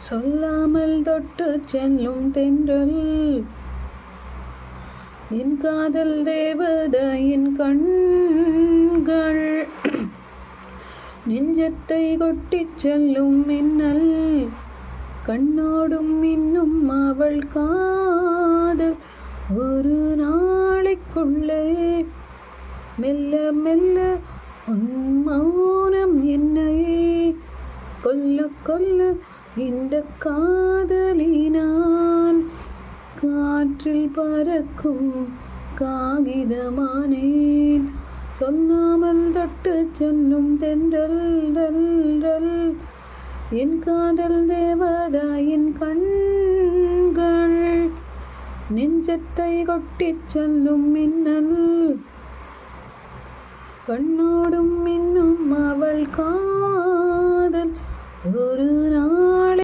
சொல்லாமல் தொட்டு செல்லும் தென்றல் என் காதல் தேவதையின் கண்கள் நெஞ்சத்தை கொட்டிச் செல்லும் மின்னல் கண்ணோடும் இன்னும் அவள் காதல் ஒரு நாளைக்குள்ளே மெல்ல மெல்ல உன் மௌனம் என்னை கொல்ல கொல்ல இந்த காதலினால் காற்றில் பறக்கும் காகிதமானேன் சொல்லாமல் தொட்டு செல்லும் தென்றல் என் காதல் தேவதாயின் கண்கள் நெஞ்சத்தை கொட்டிச் செல்லும் மின்னல் கண்ணோடும் இன்னும் அவள்